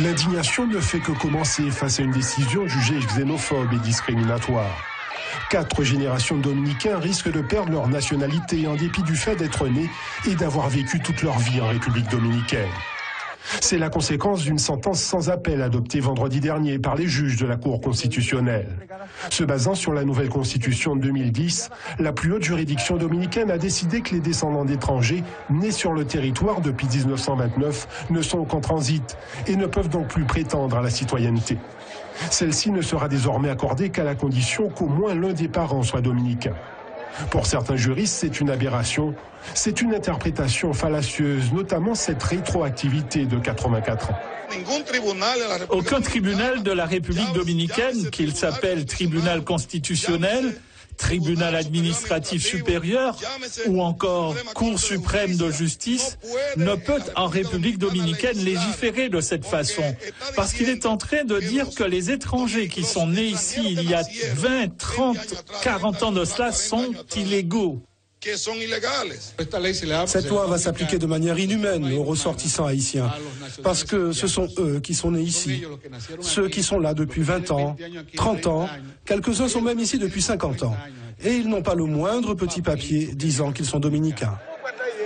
L'indignation ne fait que commencer face à une décision jugée xénophobe et discriminatoire. 4 générations de Dominicains risquent de perdre leur nationalité en dépit du fait d'être nés et d'avoir vécu toute leur vie en République dominicaine. C'est la conséquence d'une sentence sans appel adoptée vendredi dernier par les juges de la Cour constitutionnelle. Se basant sur la nouvelle constitution de 2010, la plus haute juridiction dominicaine a décidé que les descendants d'étrangers nés sur le territoire depuis 1929 ne sont qu'en transit et ne peuvent donc plus prétendre à la citoyenneté. Celle-ci ne sera désormais accordée qu'à la condition qu'au moins l'un des parents soit dominicain. Pour certains juristes, c'est une aberration, c'est une interprétation fallacieuse, notamment cette rétroactivité de 84 ans. Aucun tribunal de la République dominicaine, qu'il s'appelle tribunal constitutionnel, tribunal administratif supérieur ou encore Cour suprême de justice, ne peut en République dominicaine légiférer de cette façon. Parce qu'il est en train de dire que les étrangers qui sont nés ici il y a 20, 30, 40 ans de cela sont illégaux. Cette loi va s'appliquer de manière inhumaine aux ressortissants haïtiens, parce que ce sont eux qui sont nés ici, ceux qui sont là depuis 20 ans, 30 ans, quelques-uns sont même ici depuis 50 ans, et ils n'ont pas le moindre petit papier disant qu'ils sont dominicains.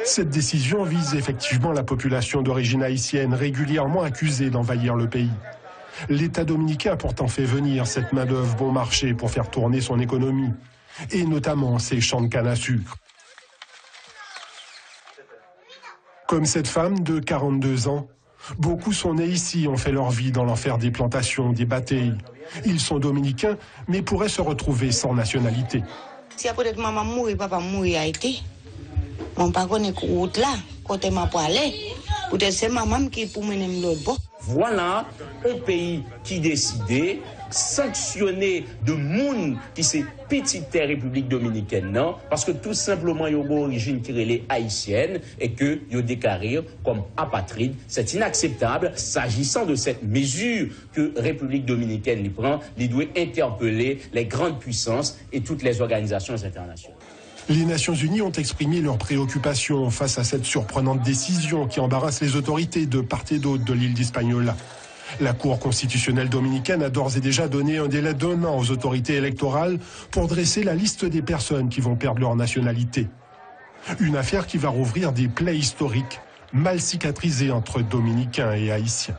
Cette décision vise effectivement la population d'origine haïtienne, régulièrement accusée d'envahir le pays. L'État dominicain a pourtant fait venir cette main-d'œuvre bon marché pour faire tourner son économie, et notamment ses champs de canne à sucre. Comme cette femme de 42 ans, beaucoup sont nés ici, ont fait leur vie dans l'enfer des plantations, des batailles. Ils sont dominicains, mais pourraient se retrouver sans nationalité. Si peut-être maman mourit, papa mourit à Haïti, mon père connaît route là, côté m'a parlé, peut-être c'est maman qui pour mener l'autre bord. Voilà un pays qui décidait sanctionner de monde qui c'est petite terre République dominicaine, non? Parce que tout simplement, il y a une origine qui est haïtienne et que il y a déclaré comme apatride. C'est inacceptable. S'agissant de cette mesure que République dominicaine prend, il doit interpeller les grandes puissances et toutes les organisations internationales. Les Nations Unies ont exprimé leurs préoccupations face à cette surprenante décision qui embarrasse les autorités de part et d'autre de l'île d'Hispaniola. La Cour constitutionnelle dominicaine a d'ores et déjà donné un délai d'1 an aux autorités électorales pour dresser la liste des personnes qui vont perdre leur nationalité. Une affaire qui va rouvrir des plaies historiques mal cicatrisées entre Dominicains et Haïtiens.